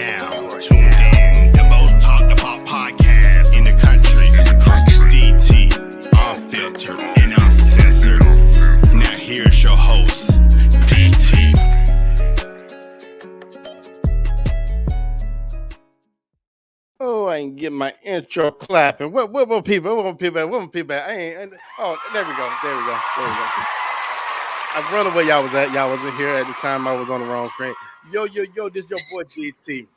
now tuned in. The most talked about podcast in the country. DT, unfiltered and uncensored. Now here's your host, DT. Oh, I ain't getting my intro clapping. What people? What people? I ain't. Oh, there we go. I run where y'all was at. Y'all wasn't here at the time. I was on the wrong screen. Yo, this your boy DT.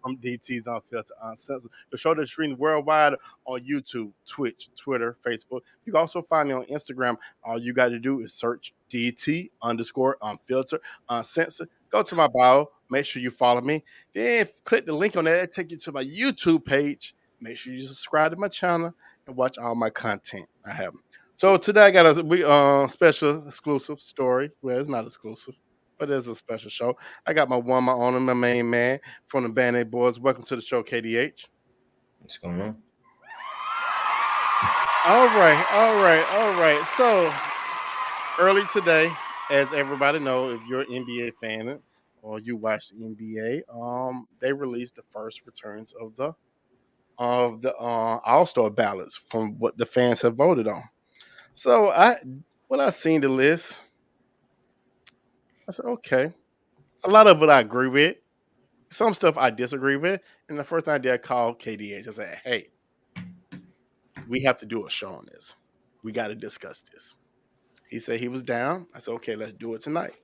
I'm DT's Unfiltered Uncensored. The show that's streamed worldwide on YouTube, Twitch, Twitter, Facebook. You can also find me on Instagram. All you got to do is search DT _ Unfiltered Uncensored. Go to my bio. Make sure you follow me. Then click the link on there. It'll take you to my YouTube page. Make sure you subscribe to my channel and watch all my content I have. So today I got a special exclusive story. Well, it's not exclusive, but it's a special show. I got my owner, my main man from the Band-Aid Boys. Welcome to the show, KDH. What's going on? All right. So early today, as everybody know, if you're an NBA fan or you watch the NBA, they released the first returns of the All-Star ballots from what the fans have voted on. So when I seen the list, I said, okay. A lot of it I agree with. Some stuff I disagree with. And the first thing I did, I called KDH. I said, hey, we have to do a show on this. We got to discuss this. He said he was down. I said, okay, let's do it tonight.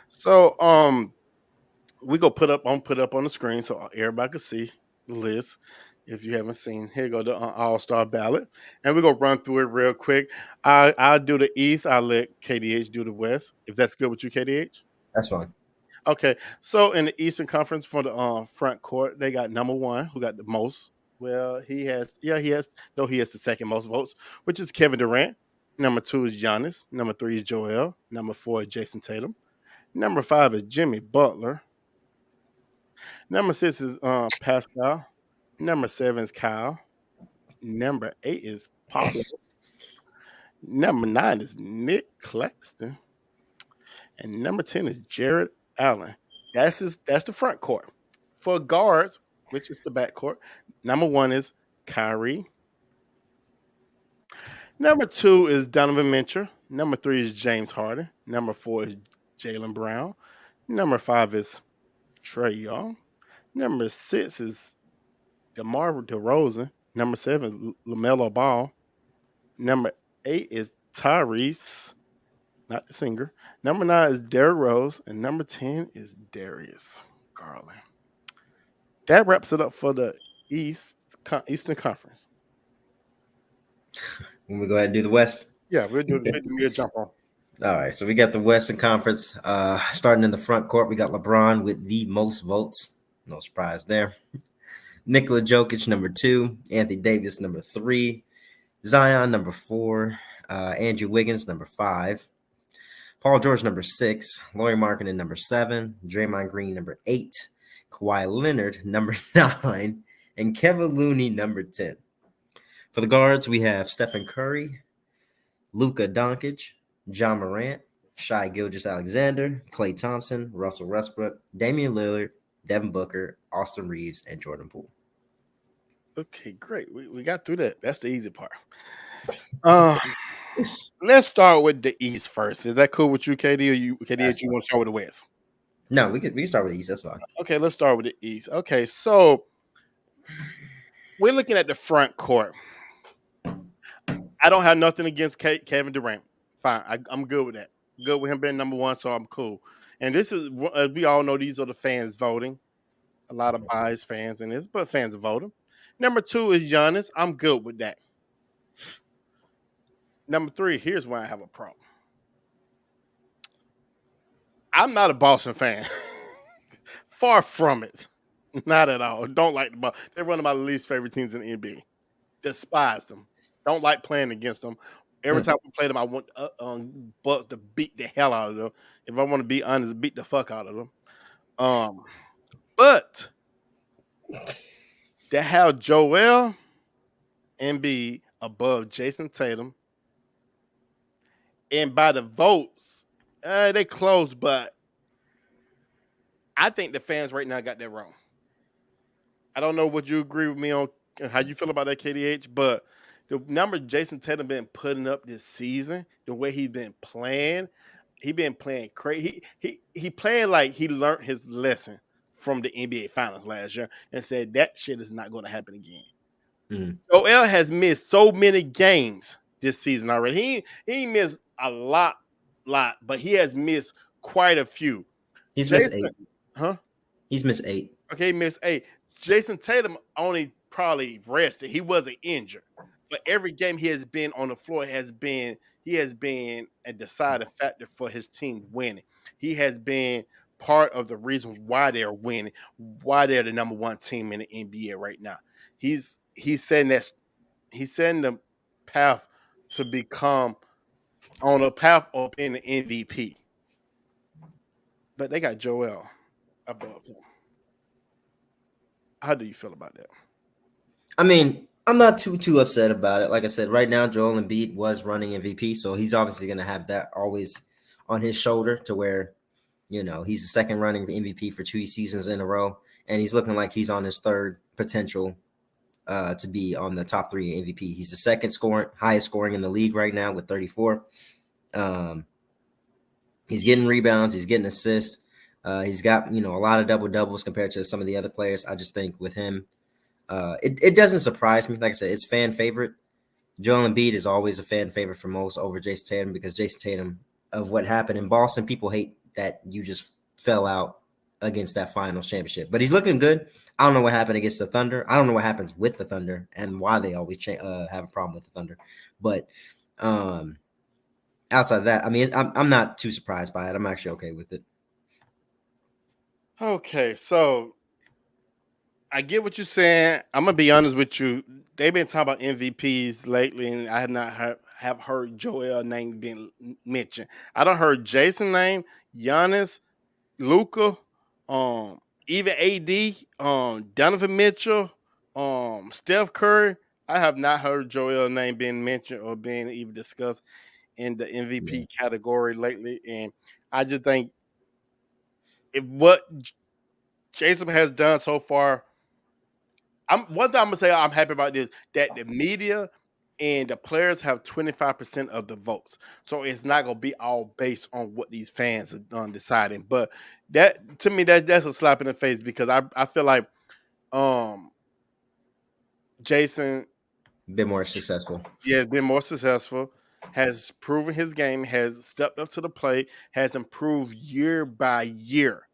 So we go put up on the screen so everybody can see the list. If you haven't seen, here go the All-Star ballot. And we're going to run through it real quick. I'll do the East. I'll let KDH do the West. If that's good with you, KDH? That's fine. Okay. So in the Eastern Conference for the front court, they got number one, who got the most. Well, he has the second most votes, which is Kevin Durant. Number 2 is Giannis. Number 3 is Joel. Number 4 is Jason Tatum. Number 5 is Jimmy Butler. Number 6 is Pascal. Number 7 is Kyle. Number 8 is Paulo. Number 9 is Nick Claxton. And number 10 is Jared Allen. That's the front court. For guards, which is the back court, number 1 is Kyrie. Number 2 is Donovan Mitchell. Number 3 is James Harden. Number 4 is Jaylen Brown. Number 5 is Trae Young. Number 6 is DeMar DeRozan. Number 7 is LaMelo Ball. Number 8 is Tyrese, not the singer. Number 9 is Derrick Rose. And number 10 is Darius Garland. That wraps it up for the Eastern Conference. When we go ahead and do the West? Yeah, we'll do a jump on. All right, so we got the Western Conference. Starting in the front court, we got LeBron with the most votes. No surprise there. Nikola Jokic, number 2. Anthony Davis, number 3. Zion, number 4. Andrew Wiggins, number 5. Paul George, number 6. Lauri Markkanen, number 7. Draymond Green, number 8. Kawhi Leonard, number 9. And Kevin Looney, number 10. For the guards, we have Stephen Curry, Luka Doncic, John Morant, Shai Gilgeous-Alexander, Klay Thompson, Russell Westbrook, Damian Lillard, Devin Booker, Austin Reeves, and Jordan Poole. Okay, great. We got through that. That's the easy part. Let's start with the East first. Is that cool with you, KD, or you want to start with the West? No, we can start with the East. That's fine. Okay, let's start with the East. Okay, so we're looking at the front court. I don't have nothing against Kevin Durant. Fine, I'm good with that. Good with him being number 1, so I'm cool. And this is, as we all know, these are the fans voting. A lot of biased fans in this, but fans are voting. Number 2 is Giannis. I'm good with that. Number 3, here's why I have a problem. I'm not a Boston fan. Far from it. Not at all. Don't like the Boston. They're one of my least favorite teams in the NBA. Despise them. Don't like playing against them. Every time we play them, I want Bucks to beat the hell out of them. If I want to be honest, beat the fuck out of them. But to have Joel Embiid above Jason Tatum, and by the votes, they close, but I think the fans right now got that wrong. I don't know what you agree with me on how you feel about that KDH, but the number Jason Tatum been putting up this season, the way he's been playing, he been playing crazy. He playing like he learned his lesson from the NBA Finals last year and said that shit is not going to happen again. Mm. Joel has missed so many games this season already. He missed a lot, but he has missed quite a few. He's missed Jason, 8. huh? He's missed 8. Okay, Miss A. Jason Tatum only probably rested. He wasn't injured, but every game he has been on the floor he has been a deciding factor for his team winning. He has been part of the reason why they're winning, why they're the number one team in the NBA right now. He's setting that he's setting the path to become on a path of being an MVP. But they got Joel above him. How do you feel about that? I mean, I'm not too upset about it. Like I said, right now Joel Embiid was running MVP, so he's obviously going to have that always on his shoulder to where, he's the second running MVP for 2 seasons in a row, and he's looking like he's on his third potential to be on the top 3 MVP. He's the second highest scoring in the league right now with 34. He's getting rebounds, he's getting assists. He's got, a lot of double doubles compared to some of the other players. I just think with him, it doesn't surprise me. Like I said, it's fan favorite. Joel Embiid is always a fan favorite for most over Jason Tatum because Jason Tatum, of what happened in Boston, people hate that you just fell out against that finals championship. But he's looking good. I don't know what happened against the Thunder. I don't know what happens with the Thunder and why they always have a problem with the Thunder. But outside of that, I mean, I'm not too surprised by it. I'm actually okay with it. Okay, so I get what you're saying. I'm gonna be honest with you. They've been talking about MVPs lately, and I have not heard Joel name being mentioned. I don't heard Jason name, Giannis, Luca, even AD, Donovan Mitchell, Steph Curry. I have not heard Joel name being mentioned or being even discussed in the MVP category lately, and I just think if what Jason has done so far. One thing I'm gonna say I'm happy about this that the media and the players have 25% of the votes, so it's not gonna be all based on what these fans are deciding. But that to me that's a slap in the face because I feel like Jason Been more successful. has been more successful, has proven his game, has stepped up to the plate, has improved year by year.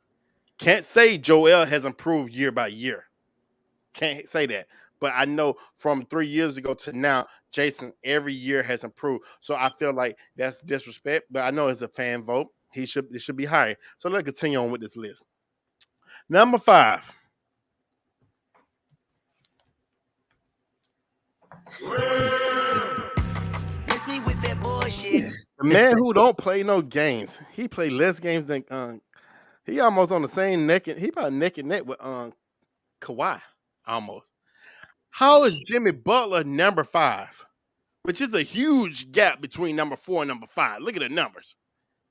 Can't say Joel has improved year by year. Can't say that. But I know from 3 years ago to now, Jason every year has improved. So I feel like that's disrespect. But I know it's a fan vote. It should be higher. So let's continue on with this list. Number 5. Miss me with that bullshit. The man who don't play no games. He played less games than he almost on the same neck. He probably neck and neck with Kawhi almost. How is Jimmy Butler number 5? Which is a huge gap between number 4 and number 5. Look at the numbers.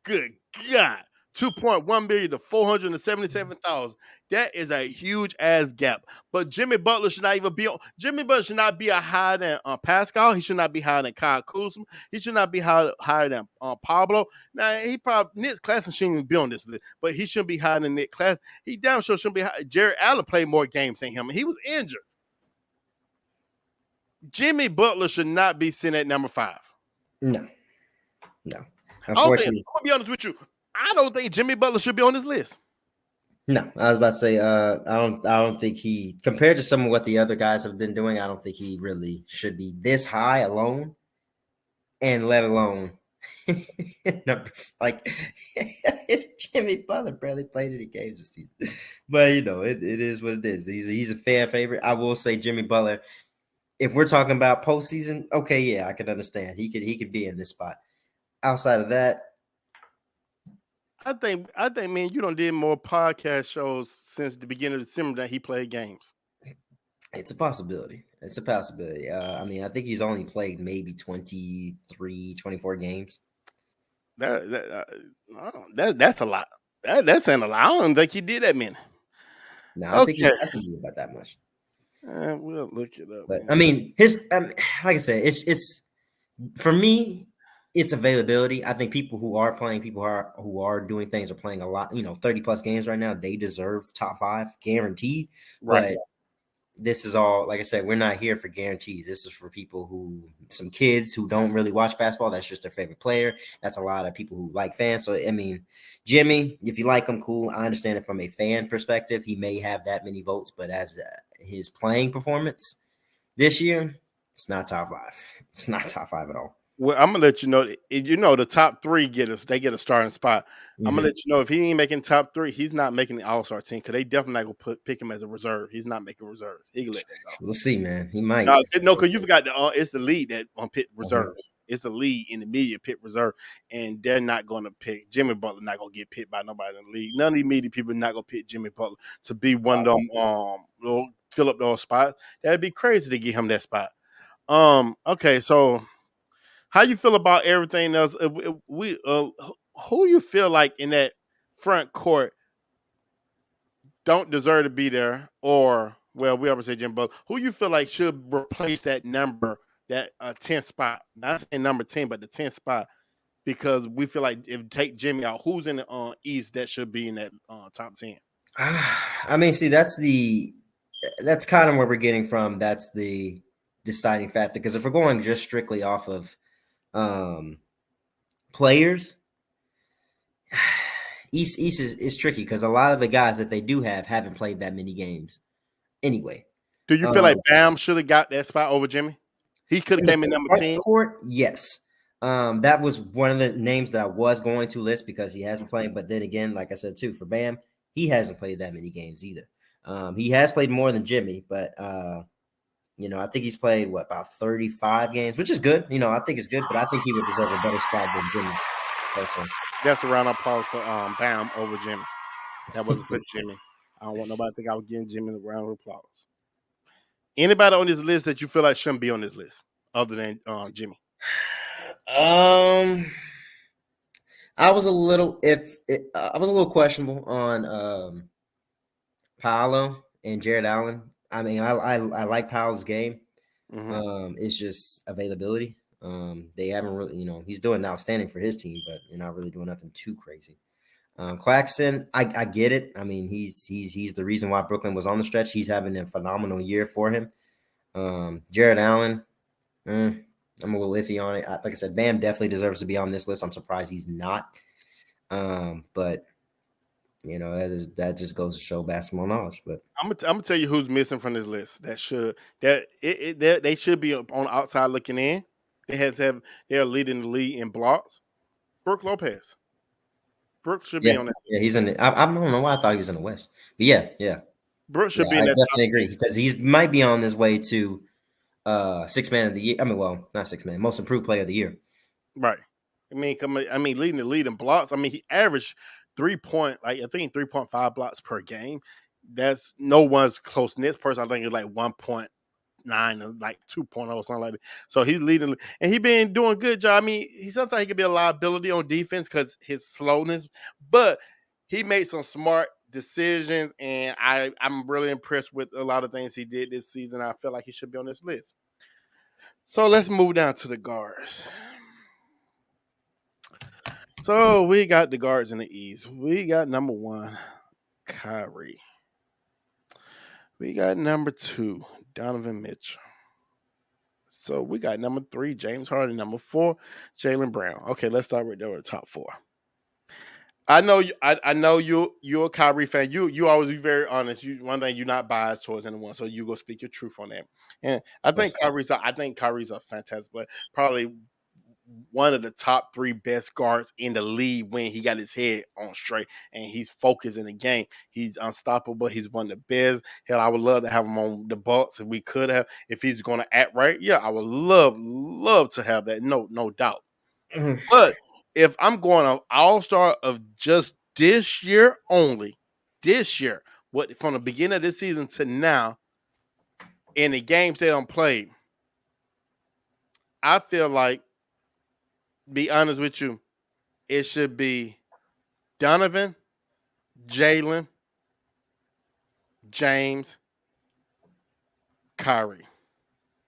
Good God. 2.1 billion to 477,000. That is a huge ass gap. But Jimmy Butler should not even be on. Jimmy Butler should not be higher than Pascal. He should not be higher than Kyle Kuzma. He should not be higher than Pablo. Now he probably Nick Claxton shouldn't even be on this list, but he shouldn't be higher than Nick Claxton. He damn sure shouldn't be higher. Jared Allen played more games than him, and he was injured. Jimmy Butler should not be sitting at number 5. No. Unfortunately, I'm gonna be honest with you. I don't think Jimmy Butler should be on this list. No, I was about to say, I don't think he, compared to some of what the other guys have been doing, I don't think he really should be this high alone, and let alone like it's Jimmy Butler barely played any games this season, but it is what it is. He's a fan favorite. I will say Jimmy Butler. If we're talking about postseason, okay, yeah, I can understand. He could be in this spot. Outside of that, I think, man, you done did more podcast shows since the beginning of December than he played games. it's a possibility. I mean, I think he's only played maybe 23, 24 games. That's a lot. That's saying a lot. I don't think he did that many. No, I think he about that much. We'll look it up. But Man. I mean, like I said, it's for me, it's availability. I think people who are playing, people who are doing things, are playing a lot. 30+ games right now. They deserve top 5 guaranteed. Right. But this is all, like I said, we're not here for guarantees. This is for people some kids who don't really watch basketball. That's just their favorite player. That's a lot of people who like fans. So I mean, Jimmy, if you like him, cool. I understand it from a fan perspective. He may have that many votes, but as his playing performance this year, it's not top 5. It's not top 5 at all. Well, I'm gonna let you know. The top 3 they get a starting spot. I'm gonna let you know if he ain't making top 3, he's not making the All-Star team because they definitely not gonna pick him as a reserve. He's not making reserve. He can let that go. We'll see, man. He might. No, because you forgot it's the league that pick reserves. It's the league in the media pick reserve, and they're not going to pick Jimmy Butler. Not going to get picked by nobody in the league. None of the media people are not going to pick Jimmy Butler to be one of them. Fill up those spots. That'd be crazy to get him that spot. Okay, so how you feel about everything else? Who you feel like in that front court don't deserve to be there, or we always say Jim Butler. Who you feel like should replace that number, that 10th spot? Not saying number 10, but the 10th spot, because we feel like if you take Jimmy out, who's in the East that should be in that top 10? I mean, see, that's kind of where we're getting from. That's the deciding factor, because if we're going just strictly off of players, East is tricky because a lot of the guys that they do haven't played that many games anyway. Do you feel like Bam should have got that spot over Jimmy? He could have came in number 10. Court, yes. That was one of the names that I was going to list because he hasn't played. But then again, like I said too, for Bam, he hasn't played that many games either. He has played more than Jimmy, but I think he's played about 35 games, which is good. I think it's good, but I think he would deserve a better spot than Jimmy. Personally. That's a round of applause for Bam over Jimmy. That wasn't for Jimmy. I don't want nobody to think I was giving Jimmy a round of applause. Anybody on this list that you feel like shouldn't be on this list other than Jimmy? I was a little questionable on Paolo and Jared Allen. I mean, I like Paolo's game. Mm-hmm. It's just availability. They haven't really, he's doing outstanding for his team, but you're not really doing nothing too crazy. Claxton, I get it. I mean, he's the reason why Brooklyn was on the stretch. He's having a phenomenal year for him. Jared Allen, I'm a little iffy on it. Like I said, Bam definitely deserves to be on this list. I'm surprised he's not. But that just goes to show basketball knowledge. But I'm gonna tell you who's missing from this list. They should be on the outside looking in. They're leading the league in blocks. Brook Lopez. Brook should be on that. Yeah, he's in the, I don't know why I thought he was in the West. But yeah. Brook should be in I that. I definitely agree because he might be on his way to 6th man of the year. I mean, well, not 6th man, most improved player of the year. Right. I mean, leading the lead in blocks. I mean, he averaged 3.5 blocks per game. That's no one's close. Next person, I think, is like 1.9 or like 2.0 or something like that. So he's leading, and he's been doing a good job. I mean, sometimes he can be a liability on defense because his slowness, but he made some smart decisions, and I'm really impressed with a lot of things he did this season. I feel like he should be on this list. So let's move down to the guards. So we got the guards in the East. We got number 1, Kyrie. We got number 2, Donovan Mitchell. So we got number 3, James Harden. Number 4, Jaylen Brown. Okay, let's start with the top 4. I know you. I know you're a Kyrie fan. You always be very honest. One thing, you're not biased towards anyone, so you go speak your truth on that. And I think Kyrie's a fantastic player. Probably one of the top 3 best guards in the league when he got his head on straight and he's focused in the game. He's unstoppable. He's one of the best. Hell, I would love to have him on the Bucks if we could have. If he's going to act right, yeah, I would love to have that. No doubt. Mm-hmm. But if I'm going on all-star of just this year only, from the beginning of this season to now, in the games they don't play, I feel like, be honest with you, it should be Donovan, Jaylen, James, Kyrie.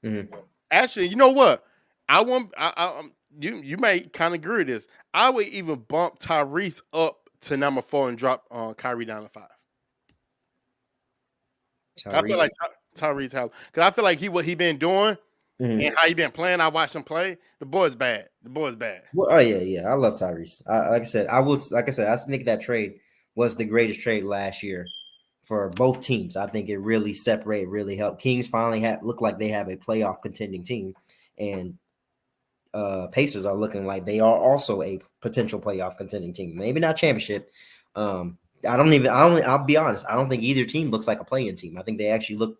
Mhm. Actually, you know what? I want. You may kind of agree with this. I would even bump Tyrese up to number 4 and drop Kyrie down to 5. I feel like Tyrese. Tyrese has, because I feel like what he been doing Mhm. and how he been playing. I watched him play. The boy's bad. The boy's bad. Well, oh yeah. I love Tyrese. Like I said, I think that trade was the greatest trade last year for both teams. I think it really separated, really helped. Kings finally look like they have a playoff contending team, and Pacers are looking like they are also a potential playoff contending team. Maybe not championship. I'll be honest. I don't think either team looks like a play-in team. I think they actually look,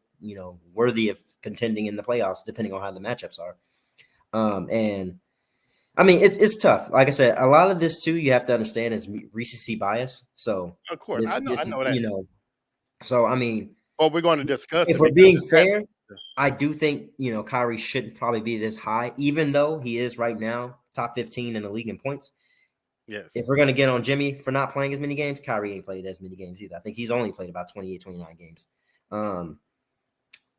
worthy of contending in the playoffs, depending on how the matchups are. And I mean, it's tough. Like I said, a lot of this too, you have to understand is recency bias. So Of course, this I is, know that. So I mean, But we're going to discuss if it we're because being it's fair, I do think Kyrie shouldn't probably be this high, even though he is right now top 15 in the league in points. yes. If we're gonna get on Jimmy for not playing as many games, Kyrie ain't played as many games either. I think he's only played about 28, 29 games.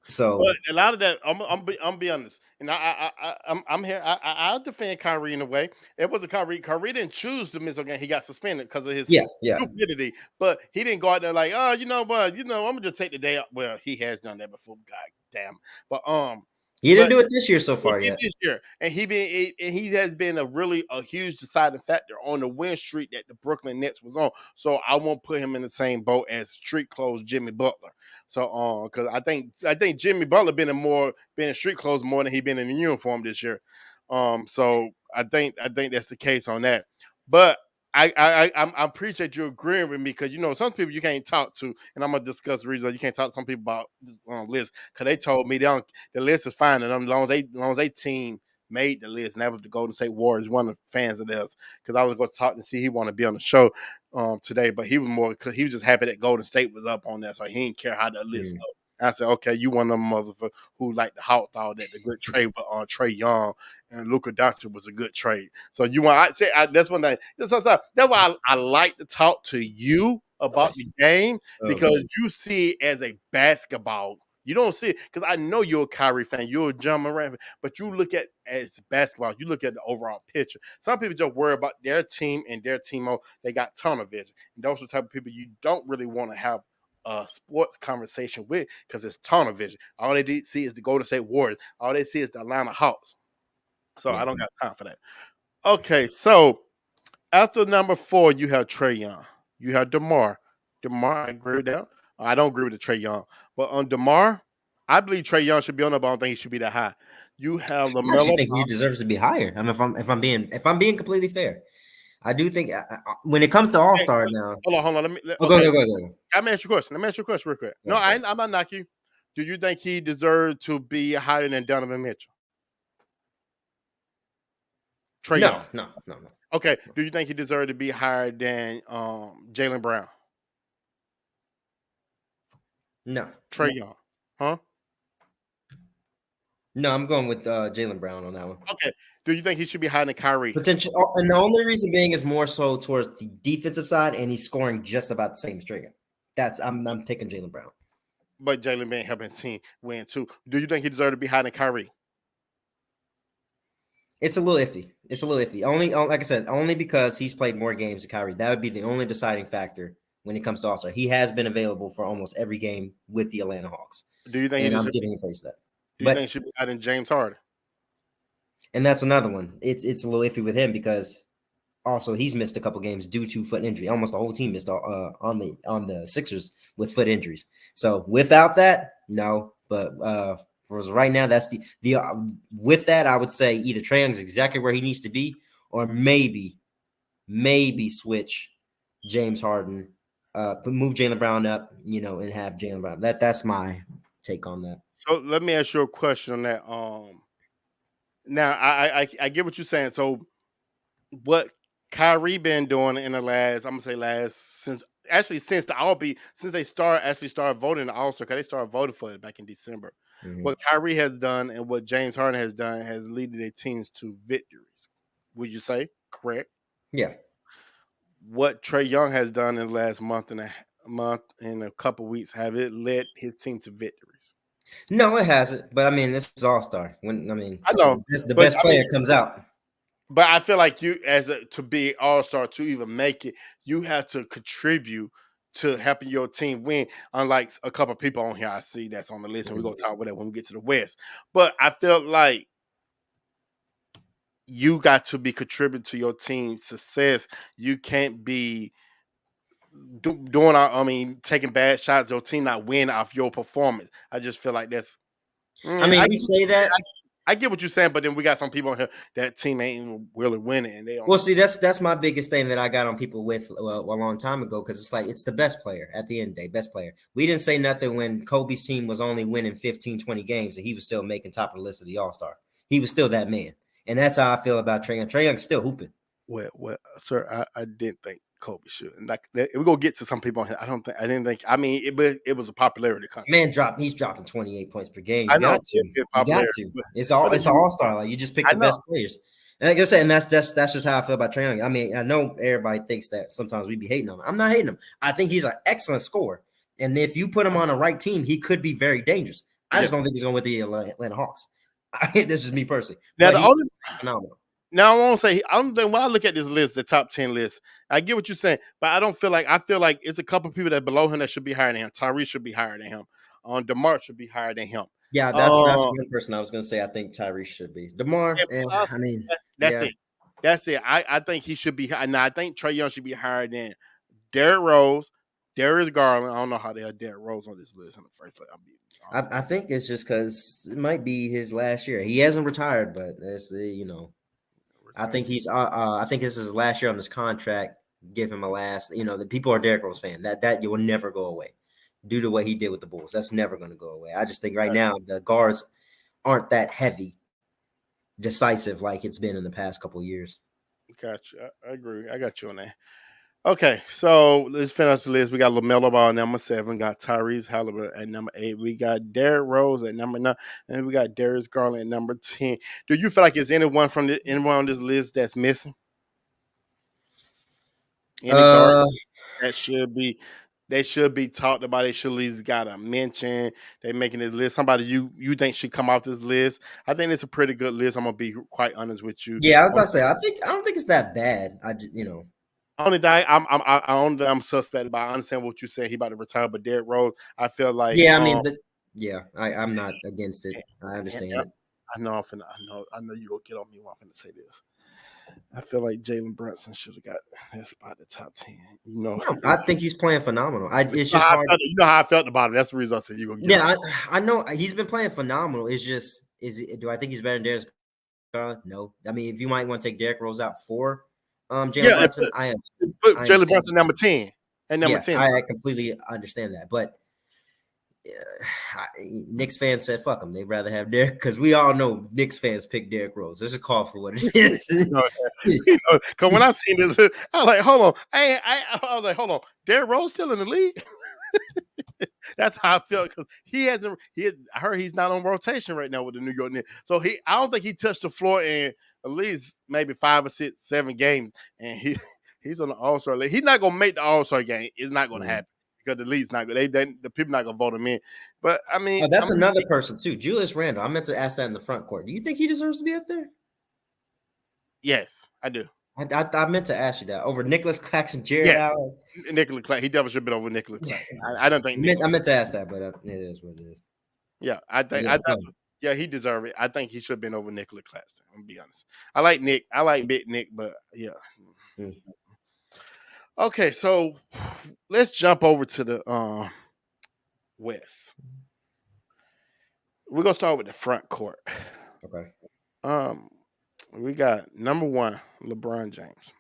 So But a lot of that, I'm be honest, and I'm here. I defend Kyrie in a way. It wasn't Kyrie. Kyrie didn't choose to miss a game. He got suspended because of his yeah. stupidity. But he didn't go out there like, oh, you know what, I'm gonna just take the day off. Well, he has done that before. God damn. But He didn't but do it this year so he far did yet. this year, and he has been a huge deciding factor on the win streak that the Brooklyn Nets was on. So I won't put him in the same boat as street clothes Jimmy Butler. So because I think Jimmy Butler been in street clothes more than he been in the uniform this year. So I think that's the case on that. But I appreciate you agreeing with me because some people you can't talk to, and I'm gonna discuss the reason you can't talk to some people about this list because they told me the list is fine and as long as they team made the list, and that was the Golden State Warriors, one of the fans of theirs. Because I was going to talk and see he wanted to be on the show today, but he was more because he was just happy that Golden State was up on that, so he didn't care how the list looked. I said, okay, you one of them motherfuckers who like the hot all that the good trade with Trae Young and Luka Doncic was a good trade. So that's one thing. That's why I like to talk to you about the game because you see it as a basketball. You don't see it because I know you're a Kyrie fan, you're a John Moran fan, but you look at as basketball. You look at the overall picture. Some people just worry about their team and their team. They got tunnel vision, and those are the type of people you don't really want to have a sports conversation with because it's tunnel vision. All they see is the Golden State Warriors. All they see is the Atlanta Hawks. So I don't got time for that. Okay, so after number 4, you have Trae Young. You have DeMar. DeMar, I agree with that. I don't agree with the Trae Young, but on DeMar, I believe Trae Young should be on the ball. I don't think he should be that high. You have I actually LaMelo. think he deserves to be higher. I mean, if I'm being completely fair, I do think when it comes to All Star now. Hold on. Go. Let me ask you a question. Real quick. No, I'm not knocking you. Do you think he deserved to be higher than Donovan Mitchell? Trae Young. No. Okay. Do you think he deserved to be higher than Jalen Brown? No. Trae Young. Huh? No, I'm going with Jalen Brown on that one. Okay. Do you think he should be higher than Kyrie? Potential, and the only reason being is more so towards the defensive side, and he's scoring just about the same as Trae. I'm taking Jalen Brown. But Jalen been helping the team win too. Do you think he deserved to be higher than Kyrie? It's a little iffy. Only, like I said, only because he's played more games than Kyrie. That would be the only deciding factor when it comes to All-Star. He has been available for almost every game with the Atlanta Hawks. Do you think I'm giving him praise for that. Do you think he should be higher than James Harden? And that's another one. It's a little iffy with him because also he's missed a couple games due to foot injury. Almost the whole team missed on the Sixers with foot injuries. So without that, no. But for right now, that's the with that, I would say either Trae Young's exactly where he needs to be, or maybe switch James Harden, but move Jaylen Brown up, and have Jaylen Brown. That's my take on that. So let me ask you a question on that. Now I get what you're saying. So what Kyrie been doing in the last, I'm gonna say since they started voting the All-Star, because they started voting for it back in December. Mm-hmm. What Kyrie has done and what James Harden has done has led their teams to victories. Would you say correct? Yeah. What Trae Young has done in the last month and a couple weeks, have it led his team to victories? No, it hasn't. But I mean, this is All Star. When I mean, I know, the but best I mean, player comes out. but I feel like you, to be All Star, to even make it, you have to contribute to helping your team win. Unlike a couple of people on here I see that's on the list, and we're gonna talk about that when we get to the West. But I feel like you got to be contributing to your team's success. You can't be doing I mean, taking bad shots. Your team not win off your performance. I just feel like that's. I Mm, mean, we say that. I get what you're saying, but then we got some people on here that team ain't even really winning, and they Well, don't. see, that's my biggest thing that I got on people with a long time ago because it's like it's the best player at the end of the day, best player. We didn't say nothing when Kobe's team was only winning 15, 20 games and he was still making top of the list of the All Star. He was still that man, and that's how I feel about Trae Young. Trae Young's still hooping. Well, sir, I didn't think Kobe should. And like we're gonna get to some people on here. I didn't think. I mean, it was a popularity contest. Man, he's dropping 28 points per game. I You know got to, it's you got popularity, to. but, It's but then an All Star. Like you just pick I the know. best players. And like I said, and that's just how I feel about Trae Young. I mean, I know everybody thinks that sometimes we be hating him. I'm not hating him. I think he's an excellent scorer, and if you put him on the right team, he could be very dangerous. I just don't think he's going with the Atlanta Hawks. This is me personally, Now but the he's only phenomenal. now I won't say I don't think when I look at this list, the top 10 list, I get what you're saying, but I feel like it's a couple people that below him that should be higher than him. Tyrese should be higher than him. DeMar should be higher than him. Yeah, that's Uh, one person I was going to say. I think Tyrese should be Demar. I mean, that's yeah, it. That's it. I think he should be high. Now I think Trae Young should be higher than Derrick Rose, Darius Garland. I don't know how they had Derrick Rose on this list in the first place. I think it's just because it might be his last year. He hasn't retired, but it's I think I think this is his last year on this contract. Give him a last. The people are Derrick Rose fan. That you will never go away, due to what he did with the Bulls. That's never going to go away. I just think right now the guards aren't that heavy, decisive like it's been in the past couple of years. Gotcha. I agree. I got you on that. Okay, so let's finish the list. We got LaMelo Ball at number 7. Got Tyrese Halliburton at number 8. We got Derrick Rose at number 9, and we got Darius Garland at number 10. Do you feel like there's anyone on this list that's missing? Any guard Uh, that should be they should be talked about. They should at least got a mention. They making this list. Somebody you think should come off this list. I think it's a pretty good list. I'm gonna be quite honest with you. yeah, I was about to say I don't think it's that bad. I just Only die. I'm suspect, but I understand what you said. He about to retire, but Derrick Rose, I feel like yeah. I mean I'm not against it. I and understand it. I know you gonna get on me when I'm finna say this. I feel like Jalen Brunson should have got that spot at the top 10. No, I think he's playing phenomenal. It's know just how I hard. felt, you know how I felt about him. That's the reason I said you gonna get Yeah, on. I know he's been playing phenomenal. It's just do I think he's better than Darius Garland? No. I mean, if you might want to take Derrick Rose out for Jalen Yeah, Brunson, put I Jalen understand. Brunson number 10 and number Yeah, 10. I completely understand that. But Knicks fans said fuck him. They'd rather have Derrick because we all know Knicks fans pick Derrick Rose. There's a call for what it is. Because when I seen this, I was like, hold on. I was like, hold on. Derrick Rose still in the league? That's how I felt because he hasn't. I heard he's not on rotation right now with the New York Knicks. So I don't think he touched the floor in at least maybe 5 or 6, 7 games, and he's on the All Star list. He's not gonna make the All Star game. It's not gonna happen because the league's not. The people not gonna vote him in. But I mean, That's another person too, Julius Randle. I meant to ask that in the front court. Do you think he deserves to be up there? Yes, I do. I meant to ask you that over Nicholas Claxton, Jared Yes, Allen. Nicholas Clay. He definitely should have been over Nicholas Clay. I don't think. I meant to ask that, but it is what it is. Yeah, I think. Yeah, Yeah, he deserved it. I think he should have been over Nicholas Claxton. I'm gonna be honest. I like Nick. I like Big Nick, but yeah. Okay, so let's jump over to the West. We're gonna start with the front court. Okay. We got number 1, LeBron James.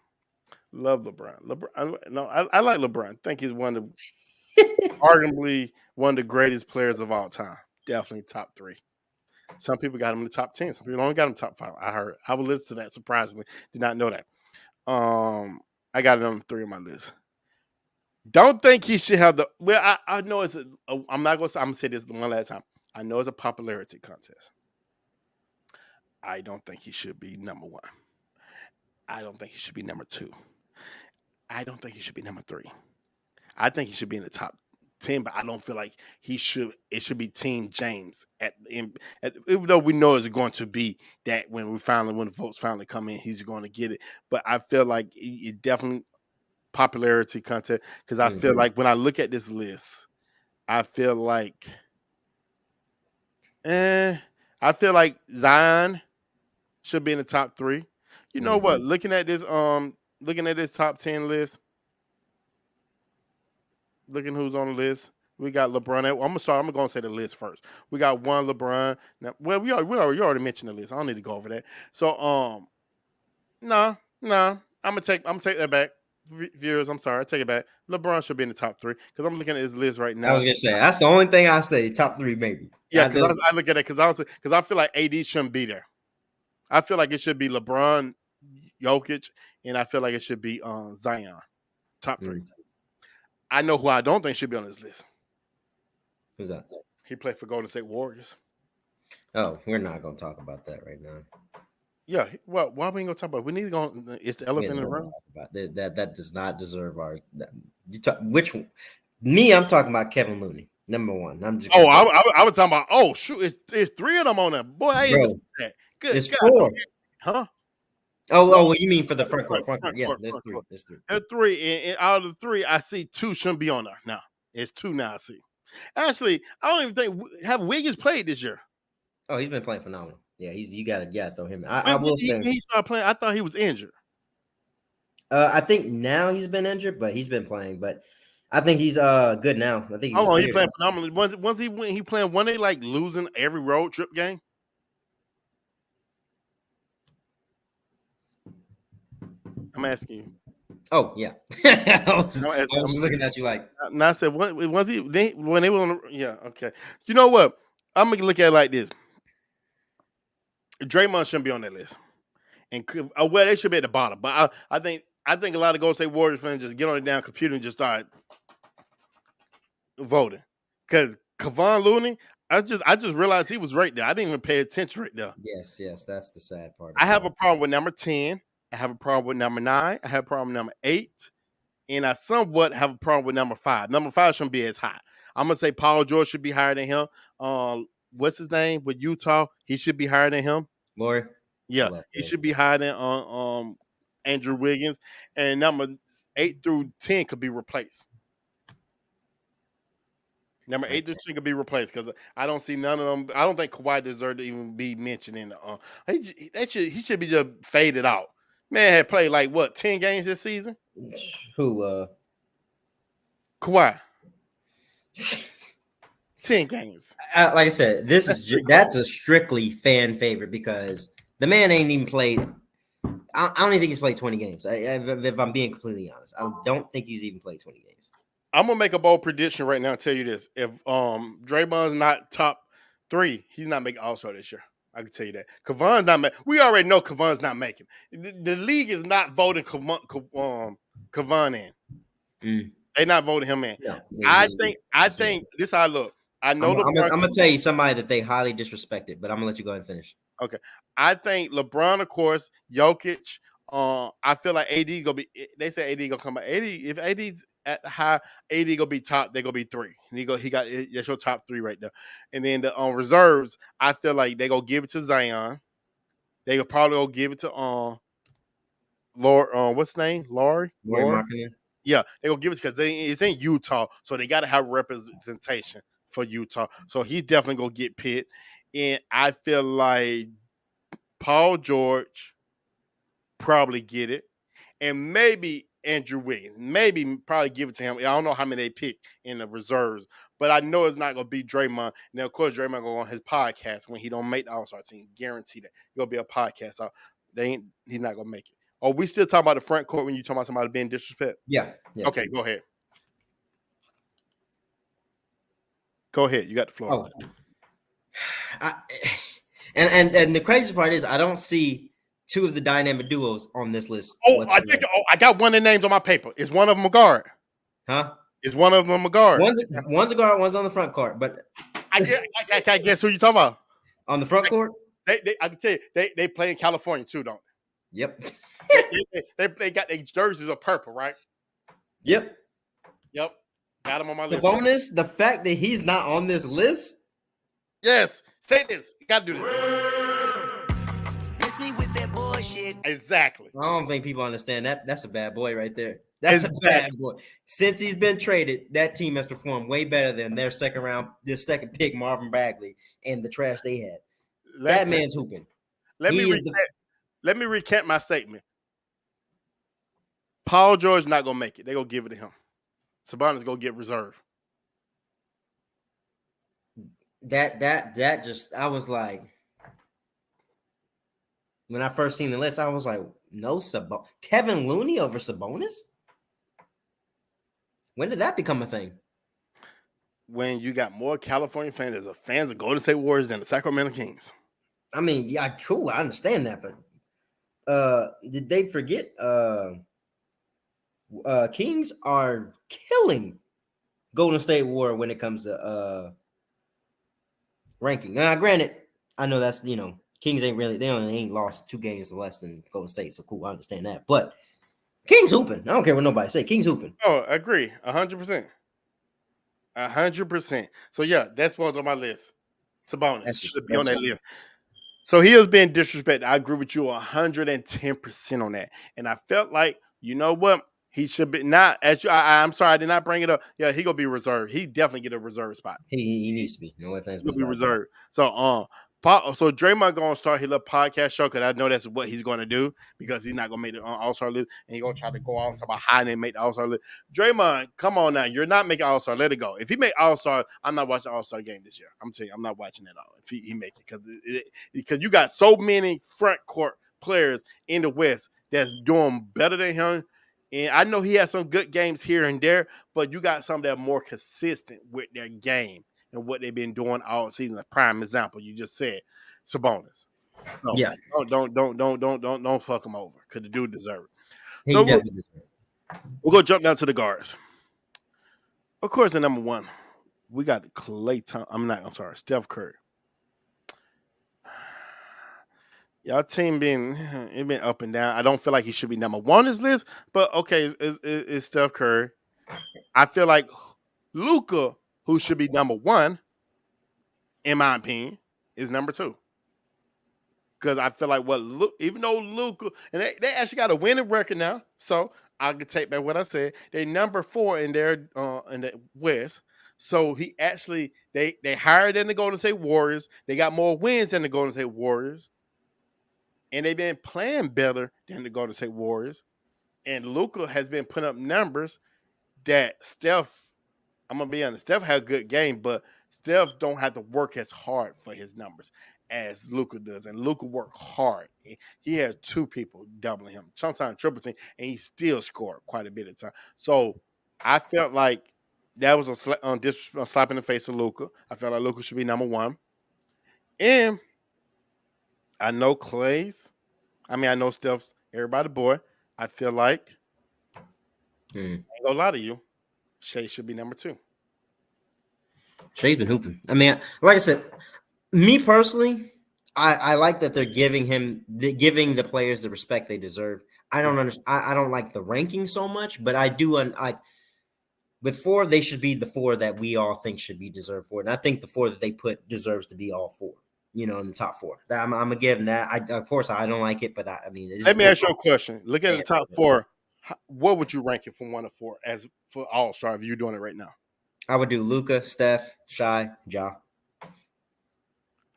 Love LeBron. I like LeBron. I think he's arguably one of the greatest players of all time. Definitely top 3. Some people got him in the top 10. Some people only got him top 5. I heard. I would listen to that. Surprisingly, did not know that. I got it on 3 on my list. Don't think he should have the. Well, I know it's. I'm not gonna. I'm gonna say this one last time. I know it's a popularity contest. I don't think he should be number 1. I don't think he should be number 2. I don't think he should be number 3. I think he should be in the top 10, but I don't feel like it should be Team James even though we know it's going to be that when the votes finally come in, he's going to get it. But I feel like it definitely popularity contest because I feel like when I look at this list, I feel like Zion should be in the top 3. You know what? Looking at this top 10 list, looking who's on the list. We got LeBron. I'm gonna say the list first. We got one LeBron. Now, well, you already mentioned the list. I don't need to go over that. So, no, I'm gonna take that back. Viewers, I'm sorry, I take it back. LeBron should be in the top 3 because I'm looking at his list right now. I was gonna say that's the only thing I say. Top 3, maybe. Yeah, because I look at it because I feel like AD shouldn't be there. I feel like it should be LeBron, Jokic, and I feel like it should be Zion, top 3. I know who I don't think should be on this list. Who's that? He played for Golden State Warriors. Oh, we're not gonna talk about that right now. Yeah, well, why we ain't gonna talk about it? We need to go. It's the elephant in the room. That does not deserve our. Which one? Me, I'm talking about Kevin Looney, number 1. I'm just. I was talking about. Oh shoot, it's 3 of them on there. Boy, I ain't even that. Good. It's 4. Huh? Oh, well, you mean for the front court? Yeah, there's 3. There's 3. There's 3, and out of the 3, I see 2 shouldn't be on there. Now it's 2 now. I see. Actually, I don't even think have Wiggins played this year. Oh, he's been playing phenomenal. Yeah, you gotta throw him. I will say he started playing. I thought he was injured. I think now he's been injured, but he's been playing. But I think he's good now. I think he's playing phenomenally. Once he playing, when they like losing every road trip game. I'm asking you. Oh yeah, I was looking at you like. And I said, "What was he?" When they were on, yeah, okay. You know what? I'm gonna look at it like this. Draymond shouldn't be on that list, and well, they should be at the bottom. But I think a lot of Golden State Warriors fans just get on the damn computer and just start voting because Kevon Looney. I just realized he was right there. I didn't even pay attention right there. Yes, that's the sad part. I have a problem with number 10. I have a problem with number 9. I have a problem with number 8. And I somewhat have a problem with number 5. Number 5 shouldn't be as high. I'm going to say Paul George should be higher than him. What's his name with Utah? He should be higher than him. Laurie? Yeah, he should be higher than Andrew Wiggins. And number 8 through 10 could be replaced. Number 8 through 10 could be replaced because I don't see none of them. I don't think Kawhi deserved to even be mentioned in the. He should be just faded out. Man had played like what 10 games this season. Who? Kawhi. 10 games. Like I said, that's a strictly fan favorite because the man ain't even played. I don't even think he's played 20 games. If I'm being completely honest, I don't think he's even played 20 games. I'm gonna make a bold prediction right now and tell you this: if Draymond's not top 3, he's not making All-Star this year. I can tell you that. Kevon's not making. We already know Kevon's not making. The league is not voting Kevon in. They're not voting him in. No, I think this is how I look. I know I'm gonna tell you somebody that they highly disrespected, but I'm gonna let you go ahead and finish. Okay, I think LeBron, of course, Jokic. I feel like AD gonna be. They say AD gonna come back. AD, if AD's at high, AD gonna be top. They gonna be 3. And he got that's your top 3 right there. And then the reserves, I feel like they gonna give it to Zion. They could probably go give it to what's his name? Laurie. Yeah, they gonna give it because it's in Utah, so they gotta have representation for Utah. So he's definitely gonna get picked. And I feel like Paul George probably get it, and maybe Andrew Wiggins, probably give it to him. I don't know how many they pick in the reserves, but I know it's not gonna be Draymond. Now, of course, Draymond go on his podcast when he don't make the All-Star team. Guarantee that he's gonna be a podcast. So he's not gonna make it. Oh, we still talking about the front court when you talking about somebody being disrespectful? Yeah. Okay, go ahead. Go ahead. You got the floor. Oh. And the crazy part is I don't see 2 of the dynamic duos on this list. Oh, I got one of the names on my paper. Is one of them a guard? Huh? Is one of them a guard? One's a guard, one's on the front court. But I guess who you talking about? On the front court? I can tell you, they play in California too, don't they? Yep. they got their jerseys are purple, right? Yep. Got him on my list. Sabonis, the fact that he's not on this list. Yes, say this. You gotta do this. Miss me with that bullshit. Exactly. I don't think people understand that. That's a bad boy right there. That's Exactly. a bad boy. Since he's been traded, that team has performed way better than their this second pick, Marvin Bagley, and the trash they had. That man's hooping. Let me recant my statement. Paul George not gonna make it. They gonna give it to him. Sabonis gonna get reserved. That just, I was like, when I first seen the list, I was like, no Sabonis. Kevin Looney over Sabonis? When did that become a thing? When you got more California fans of Golden State Warriors than the Sacramento Kings. I mean, yeah, cool. I understand that, but did they forget? Kings are killing Golden State Warriors when it comes to ranking. Now, granted, I know that's Kings ain't lost 2 games less than Golden State, so cool. I understand that, but Kings hooping. I don't care what nobody say. Kings hooping. Oh, agree, 100%. 100%. So yeah, that's what's on my list. Sabonis should be on that list. So he has been disrespected. I agree with you 110% on that. And I felt like, you know what? He should be not as you. I'm sorry, I did not bring it up. Yeah, he gonna be reserved. He definitely get a reserve spot. He needs to be. No offense, he'll be reserved. So so Draymond gonna start his little podcast show because I know that's what he's gonna do because he's not gonna make the All-Star list and he's gonna try to go off about how they make the All-Star list. Draymond, come on now, you're not making All-Star. Let it go. If he make All-Star, I'm not watching All-Star game this year. I'm telling you, I'm not watching it all. If he make it because you got so many front court players in the West that's doing better than him. And I know he has some good games here and there, but you got some that are more consistent with their game and what they've been doing all season. A prime example, you just said, Sabonis. So yeah, don't fuck him over because the dude deserves it. He definitely deserves it. We're gonna jump down to the guards. Of course, the number one, we got Steph Curry. Y'all team been up and down. I don't feel like he should be number one on this list, but okay, it's Steph Curry. I feel like Luka, who should be number one, in my opinion, is number two. Because I feel like even though Luka, and they actually got a winning record now, so I can take back what I said. They're number 4 in their in the West. So he actually they higher than the Golden State Warriors. They got more wins than the Golden State Warriors. And they've been playing better than the Golden State Warriors. And Luka has been putting up numbers that Steph, I'm going to be honest, Steph had a good game, but Steph don't have to work as hard for his numbers as Luka does. And Luka worked hard. He has 2 people doubling him, sometimes triple team, and he still scored quite a bit of time. So I felt like that was a slap in the face of Luka. I felt like Luka should be number 1. And I know I know Steph's everybody boy. I feel like, I ain't gonna lie to you, Shea should be number 2. Shea's been hooping. I mean, like I said, me personally, I like that they're giving the players the respect they deserve. I don't understand. I don't like the ranking so much, but I do. With 4, they should be the 4 that we all think should be deserved for, and I think the 4 that they put deserves to be all 4. In the top 4. I'm gonna give them that. Of course, I don't like it, but I mean, let me ask you a question. Look at the top 4. What would you rank it from 1 to 4 as for All-Star if you're doing it right now? I would do Luka, Steph, Shai, Ja.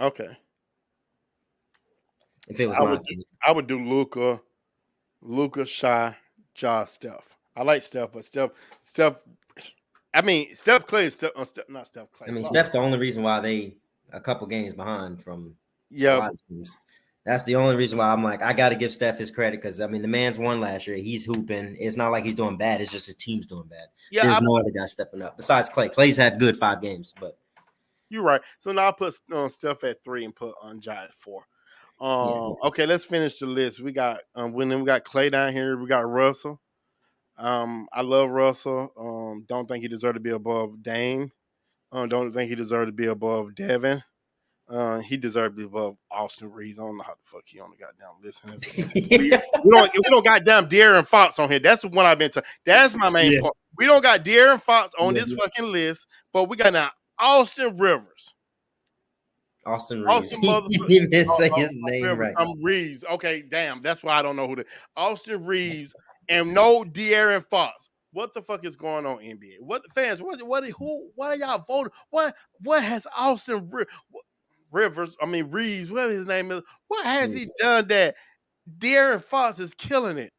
Okay. If it was I would do Luka, Shai, Ja, Steph. I like Steph, but Steph. I mean, Steph Clay is not Steph Clay. I mean, Steph's the only reason why they a couple games behind from a lot of teams. That's the only reason why I'm like, I got to give Steph his credit because, I mean, the man's won last year. He's hooping. It's not like he's doing bad. It's just his team's doing bad. Yeah, there's no other guy stepping up besides Clay. Clay's had good 5 games, but you're right. So now I'll put Steph at 3 and put Ja at 4. Okay, let's finish the list. We got we got Clay down here. We got Russell. I love Russell. Don't think he deserved to be above Dame. Don't think he deserved to be above Devin. He deserved to be above Austin Reeves. I don't know how the fuck he on the goddamn list. we don't goddamn De'Aaron Fox on here. That's the one I've been talking. That's my main point. We don't got De'Aaron Fox on this fucking list, but we got now Austin Rivers. Austin Reeves. Austin He motherfucker. didn't even say his name Rivers. right. Reeves. Okay, damn. That's why I don't know who the Austin Reeves and no De'Aaron Fox. What the fuck is going on, NBA? What fans? What are y'all voting? What has Austin Rivers? I mean Reeves, whatever his name is. What has he done that De'Aaron Fox is killing it?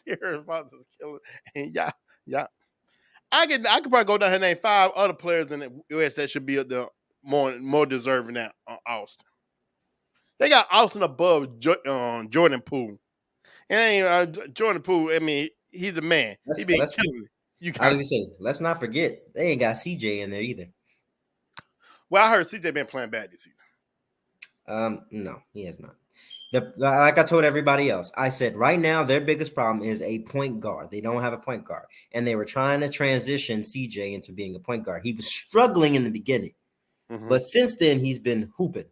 De'Aaron Fox is killing it. And y'all. I could probably go down and name 5 other players in the US that should be the more deserving than Austin. They got Austin above Jordan Poole. And Jordan Poole, I mean, he's a man. He been killing it. I was gonna say, let's not forget they ain't got CJ in there either. Well, I heard CJ been playing bad this season. No, he has not. Like I told everybody else, I said right now their biggest problem is a point guard. They don't have a point guard, and they were trying to transition CJ into being a point guard. He was struggling in the beginning, but since then he's been hooping.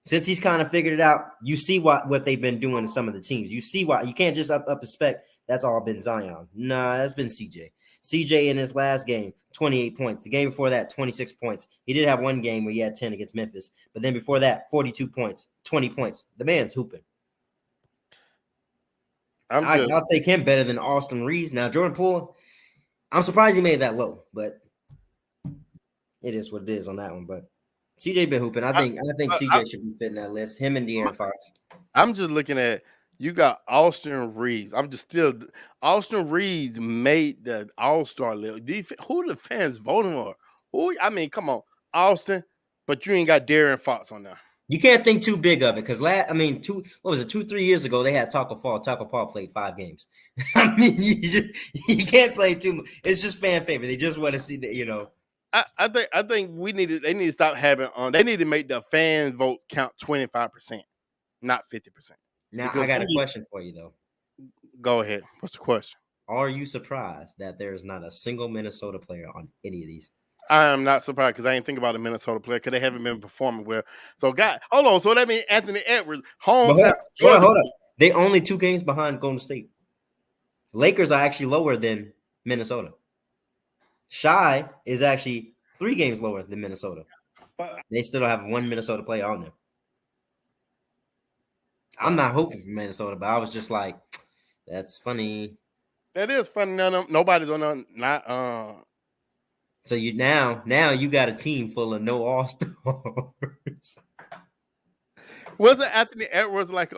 Since he's kind of figured it out, you see what they've been doing to some of the teams. You see why you can't just up a spec. That's all been Zion. Nah, that's been CJ. CJ in his last game, 28 points. The game before that, 26 points. He did have one game where he had 10 against Memphis. But then before that, 42 points, 20 points. The man's hooping. I'll take him better than Austin Reeves. Now, Jordan Poole, I'm surprised he made that low. But it is what it is on that one. But CJ been hooping. I think CJ should be fitting that list. Him and De'Aaron Fox. I'm just looking at you got Austin Reeves. Austin Reeves made the All-Star list. Who the fans voting for? I mean, come on, Austin, but you ain't got De'Aaron Fox on there. You can't think too big of it because 2-3 years ago they had Taco Fall. Taco Fall played 5 games. I mean, you can't play too much. It's just fan favorite. They just want to see that, you know. I think they need to stop having they need to make the fans vote count 25%, not 50%. Now I got a question for you though. Go ahead. What's the question? Are you surprised that there is not a single Minnesota player on any of these? I am not surprised because I ain't think about a Minnesota player because they haven't been performing well. So hold on. So that means Anthony Edwards, Hold up. They only 2 games behind Golden State. Lakers are actually lower than Minnesota. Shai is actually 3 games lower than Minnesota. They still don't have 1 Minnesota player on there. I'm not hoping for Minnesota, but I was just like, that's funny. That is funny. Nobody's on not. So now you got a team full of no All-Stars. Wasn't Anthony Edwards like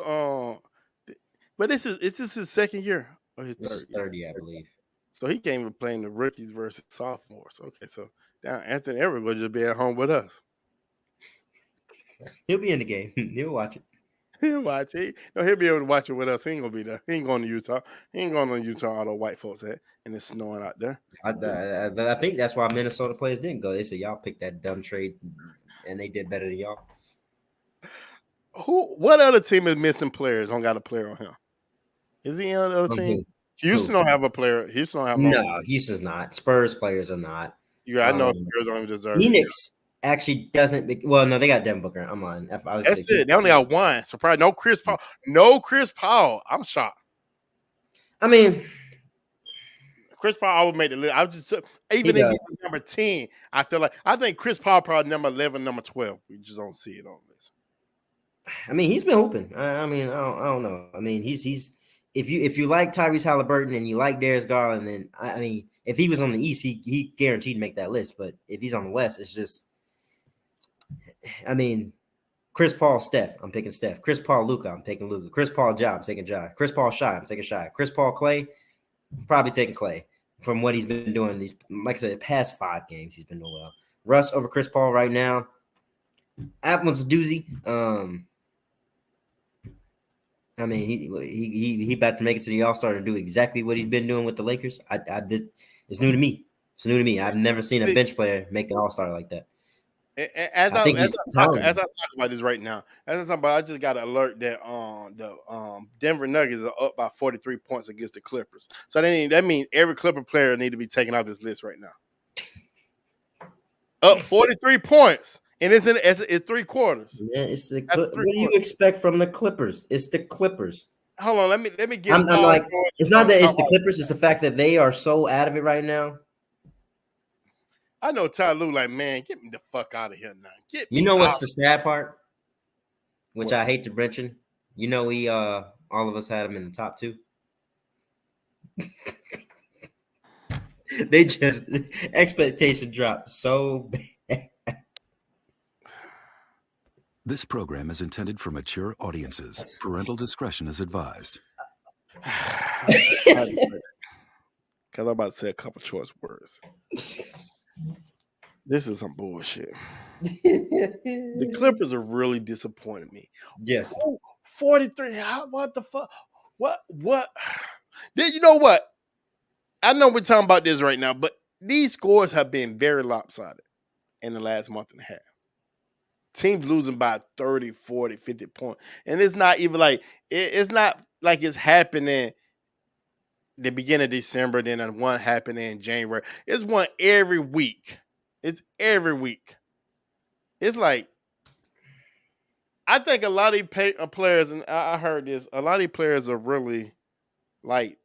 but is this his second year or his third year, I believe. So he can't even play in the rookies versus sophomores. Okay, so now Anthony Edwards will just be at home with us. He'll be in the game. He'll watch it. He'll watch it. He'll be able to watch it with us. He ain't gonna be there. He ain't going to Utah. He ain't going to Utah. All the white folks at, and it's snowing out there. I think that's why Minnesota players didn't go. They said y'all picked that dumb trade, and they did better than y'all. What other team is missing players? Don't got a player on him. Is he on the other team? Houston don't have a player. Houston don't have no. Houston's not. Spurs players are not. Yeah, I know Spurs don't even deserve. Phoenix actually doesn't. Well, no, they got Devin Booker. I'm lying. That's it. They only got 1. Surprise! No Chris Paul. No Chris Paul. I'm shocked. I mean, Chris Paul, I would make the list. I was just even if he's number 10, I think Chris Paul probably number 11, number 12. We just don't see it on this. I mean, he's been hooping. I mean, I don't know. I mean, he's if you like Tyrese Halliburton and you like Darius Garland, then I mean, if he was on the East, he guaranteed to make that list. But if he's on the West, it's just, I mean, Chris Paul, Steph, I'm picking Steph. Chris Paul, Luka, I'm taking Luka. Chris Paul, Ja, I'm taking Ja. Chris Paul, Shai, I'm taking Shai. Chris Paul, Clay, probably taking Clay from what he's been doing these, like I said, the past 5 games he's been doing well. Russ over Chris Paul right now. That one's a doozy. I mean, he about to make it to the All-Star and do exactly what he's been doing with the Lakers. It's new to me. It's new to me. I've never seen a bench player make an All-Star like that. As I talk about this right now, I just got an alert that the Denver Nuggets are up by 43 points against the Clippers. So that means every Clipper player need to be taken off this list right now. Up 43 points. And it's 3 quarters. Yeah, it's the what do you expect from the Clippers? It's the Clippers. hold on. Let me get I'm Paul like, George. it's not that Talk it's the about- Clippers, it's the fact that they are so out of it right now. I know Ty Lue like, man, get me the fuck out of here now. Get You me know what's out. the sad part? Which What? I hate to mention. You know, we all of us had him in the top 2. They just expectation dropped so bad. This program is intended for mature audiences. Parental discretion is advised. Because I'm about to say a couple choice words. This is some bullshit. The Clippers are really disappointing me. Yes. 43. What the fuck? What? Then you know what? I know we're talking about this right now, but these scores have been very lopsided in the last month and a half. Teams losing by 30, 40, 50 points. And it's not even like it's not like it's happening the beginning of December, then one happening in January. It's one every week. It's every week. It's like I think a lot of these players, and I heard this, a lot of these players are really like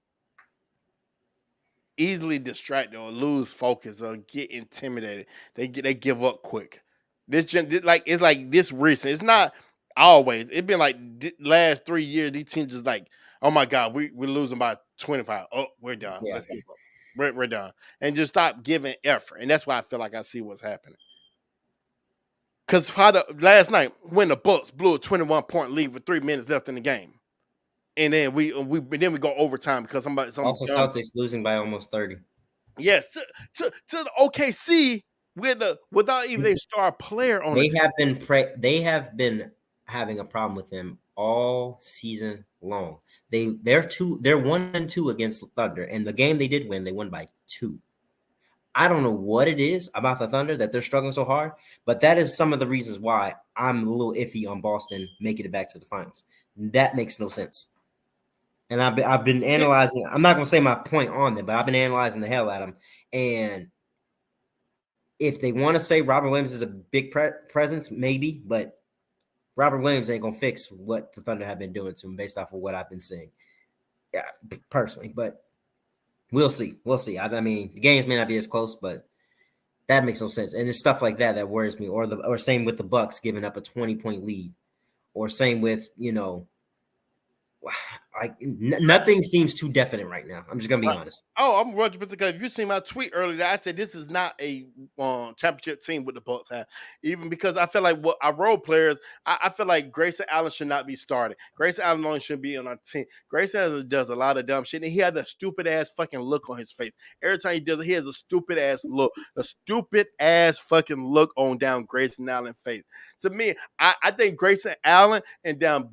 easily distracted or lose focus or get intimidated. They give up quick. It's like this recent. It's not always. It's been like last 3 years. These teams just like, oh my god, we're losing by 25. Oh, we're done. Yeah. Let's give up. We're done, and just stop giving effort. And that's why I feel like I see what's happening. Because last night when the Bucks blew a 21-point lead with 3 minutes left in the game, and then we go overtime because somebody Also, Celtics losing by almost 30. yes to the OKC without even a star player on They it. they have been having a problem with him all season long. They're 1-2 against Thunder, and the game they did win, they won by 2. I don't know what it is about the Thunder that they're struggling so hard, but that is some of the reasons why I'm a little iffy on Boston making it back to the finals. That makes no sense. And I've been analyzing. I'm not going to say my point on them, but I've been analyzing the hell out of them. And if they want to say Robert Williams is a big presence, maybe, but Robert Williams ain't going to fix what the Thunder have been doing to him based off of what I've been seeing. Yeah, personally, but we'll see. We'll see. I mean, the games may not be as close, but that makes no sense. And it's stuff like that worries me. Or same with the Bucks giving up a 20-point lead, or same with like nothing seems too definite right now. I'm just gonna be honest. Oh, I'm 100% because if you see my tweet earlier, I said this is not a championship team with the Bucks have. Even because I feel like what our role players, I feel like Grayson Allen should not be started. Grayson Allen only should be on our team. Grayson Allen does a lot of dumb shit, and he has a stupid ass fucking look on his face. Every time he does it, he has a stupid ass look, fucking look on down Grayson Allen's face. To me, I think Grayson Allen and down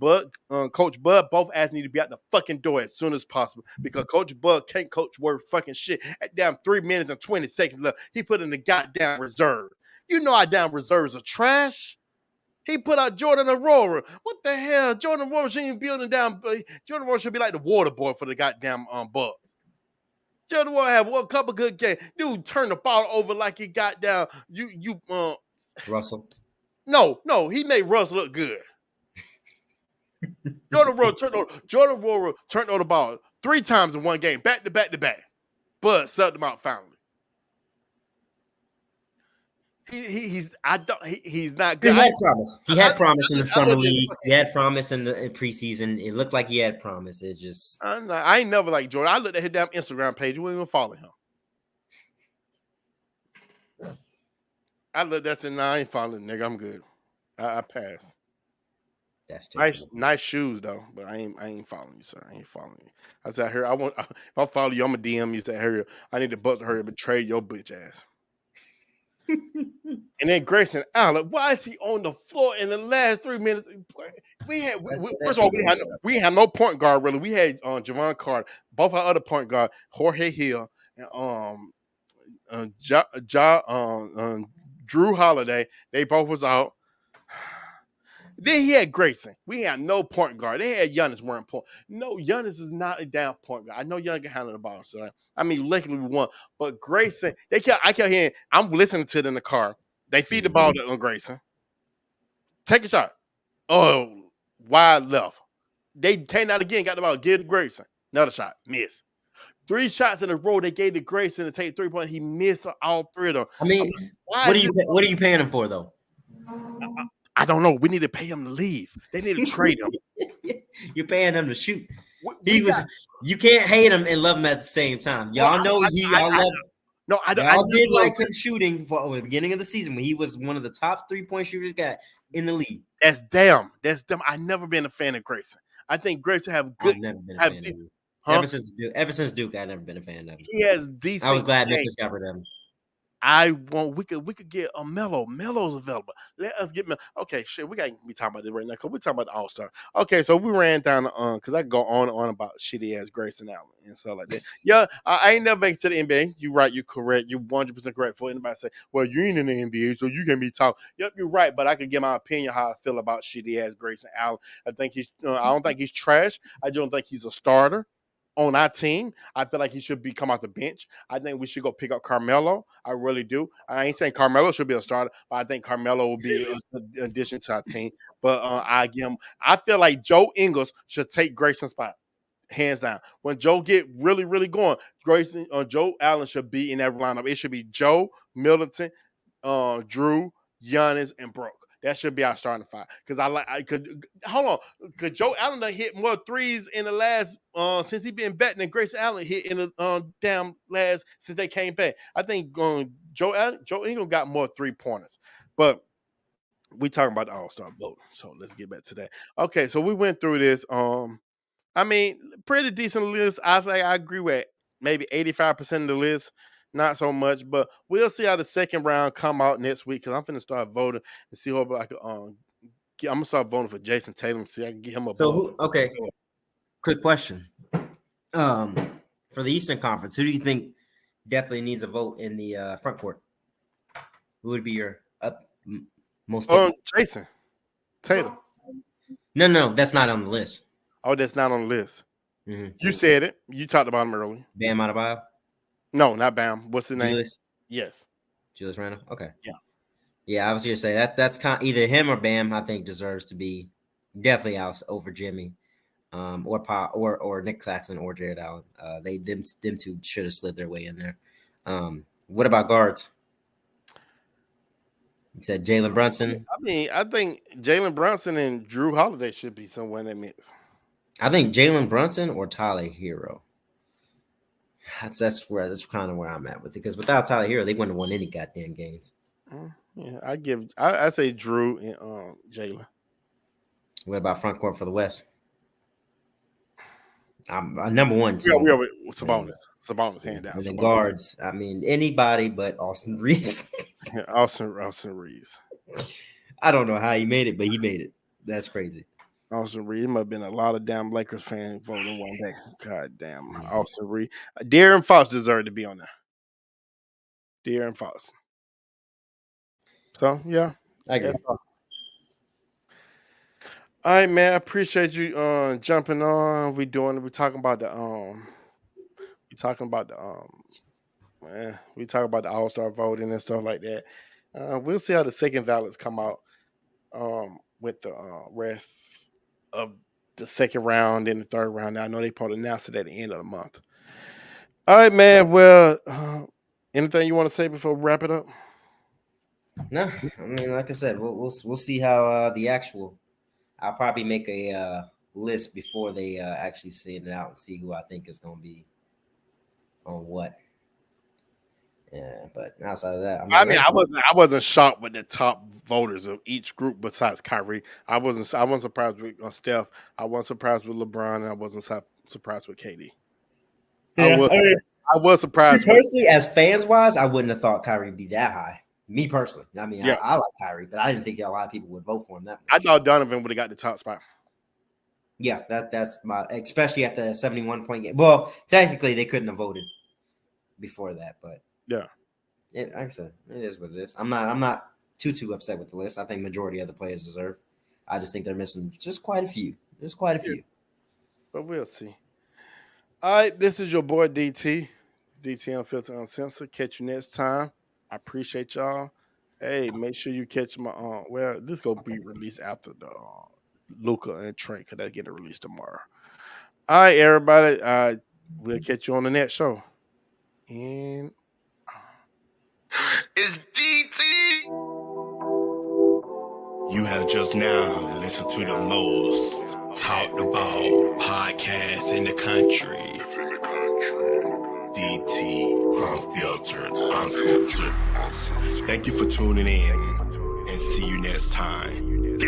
Coach Bud both need to be out the fucking door as soon as possible because Coach Bud can't coach worth fucking shit at down 3 minutes and 20 seconds left. He put in the goddamn reserve. You know our damn reserves are trash. He put out Jordan Aurora. What the hell? Jordan Aurora shouldn't be building down. Jordan Aurora should be like the water boy for the goddamn Bucks. Jordan Aurora had one couple good games. Dude turned the ball over like he got down. Russell. No, he made Russ look good. Jordan Aurora turned over the ball 3 times in one game, back to back. Bud sucked him out finally. He's not good. He had promise. He had promise in the summer league. He had promise in the preseason. It looked like he had promise. It just I ain't never like Jordan. I looked at his damn Instagram page. You wouldn't even follow him. I looked at it. Nah, I ain't following nigga. I'm good. I passed. That's terrible. Nice shoes though, but I ain't following you, sir. I ain't following you. I said, if I follow you, I'm a DM you. Say, hurry up. I need the Bucks to hurry up and trade your bitch ass. And then Grayson Allen, why is he on the floor in the last 3 minutes? First of all, we had no point guard really. We had Javon Carter, both our other point guard, Jorge Hill, and Drew Holiday. They both was out. Then he had Grayson. We had no point guard. They had Giannis wearing point. No, Giannis is not a damn point guard. I know Giannis can handle the ball, so I mean, luckily we won. But Grayson, I kept hearing. I'm listening to it in the car. They feed the ball to Grayson. Take a shot. Oh, wide left. They came out again, got the ball, give to Grayson. Another shot, miss. 3 shots in a row they gave to Grayson to take 3 points. He missed all 3 of them. I mean, Why is what are you paying him for though? I don't know. We need to pay him to leave. They need to trade him. You're paying him to shoot. We got, You can't hate him and love him at the same time. Y'all know y'all did like him shooting for the beginning of the season when he was one of the top 3-point shooters got in the league. That's them. I've never been a fan of Grayson. I think Grayson have good. I've never been a fan of him. Ever since Duke, I've never been a fan of him. He has decent. I was glad Memphis got rid of him. We could get a Melo. Melo's available. Let us get Melo. Okay, shit, we gotta be talking about this right now because we're talking about the All-Star. Okay, so we ran down because I go on and on about shitty ass Grayson Allen and stuff like that. Yeah, I ain't never make it to the NBA. You right, you correct, you 100% correct. For anybody say, well, you ain't in the NBA, so you can be talking. Yep, you're right, but I could give my opinion how I feel about shitty ass Grayson Allen. I think I don't think he's trash. I don't think he's a starter on our team. I feel like he should come off the bench. I think we should go pick up Carmelo. I really do. I ain't saying Carmelo should be a starter, but I think Carmelo will be an addition to our team. But I feel like Joe Ingles should take Grayson's spot, hands down. When Joe get really, really going, Joe Allen should be in that lineup. It should be Joe, Middleton, Drew, Giannis, and Brook. That should be our starting five. Because hold on. Because Joe Allen done hit more threes in the last since he been betting than Grace Allen hit in the since they came back. I think Joe Ingram got more 3-pointers. But we talking about the All-Star vote. So let's get back to that. Okay, so we went through this. I mean, pretty decent list. I agree with maybe 85% of the list. Not so much, but we'll see how the second round come out next week because I'm finna start voting and see what I can. I'm gonna start voting for Jason Tatum. See if I can get him a. So quick question. For the Eastern Conference, who do you think definitely needs a vote in the front court? Who would be your most? Jason Tatum. No, that's not on the list. Oh, that's not on the list. Mm-hmm. You said it. You talked about him earlier. Bam Adebayo. No, not Bam. What's his name? Julius? Yes. Julius Randle? Okay. Yeah. Yeah, I was going to say that's either him or Bam, I think, deserves to be definitely out over Jimmy or Nick Claxton or Jared Allen. Them two should have slid their way in there. What about guards? You said Jalen Brunson. I think Jalen Brunson and Drew Holiday should be somewhere in that mix. I think Jalen Brunson or Tyler Hero. That's kind of where I'm at with it because without Tyler Hero, they wouldn't have won any goddamn games. Yeah, I say Drew and Jalen. What about front court for the West? Number one. Sabonis, hand down. And the guards, I mean, anybody but Austin Reeves. Austin Reeves. I don't know how he made it, but he made it. That's crazy. Austin Reed. It must have been a lot of damn Lakers fans voting one day. God damn. Austin Reed. De'Aaron Fox deserved to be on there. De'Aaron Fox. So, yeah. I agree. All right, man. I appreciate you jumping on. We're talking about the All-Star voting and stuff like that. We'll see how the second ballots come out with the rest of the second round and the third round. Now, I know they probably announced it at the end of the month. All right, man. Well, anything you want to say before we wrap it up? No, I mean, like I said, we'll see how the actual. I'll probably make a list before they actually send it out and see who I think is going to be on what. Yeah, but outside of that, I wasn't shocked with the top voters of each group besides Kyrie. I wasn't surprised with Steph. I wasn't surprised with LeBron, and I wasn't surprised with KD. Yeah, I was surprised. Personally, as fans wise, I wouldn't have thought Kyrie would be that high. Me personally, I mean, yeah. I like Kyrie, but I didn't think a lot of people would vote for him that much. I thought Donovan would have got the top spot. Yeah, that's my, especially after a 71-point game. Well, technically they couldn't have voted before that, but yeah, like I said, it is what it is. I'm not too upset with the list. I think majority of the players deserve. I just think they're missing just quite a few. There's quite a few, but we'll see. All right, this is your boy DT Unfiltered Uncensored. Catch you next time. I appreciate y'all. Hey, make sure you catch my this gonna be released after the Luca and Trent, because that's getting released tomorrow. All right, everybody. We'll catch you on the next show. And It's DT. You have just now listened to the most talked about podcast in the country. DT, unfiltered, uncensored. Thank you for tuning in, and see you next time.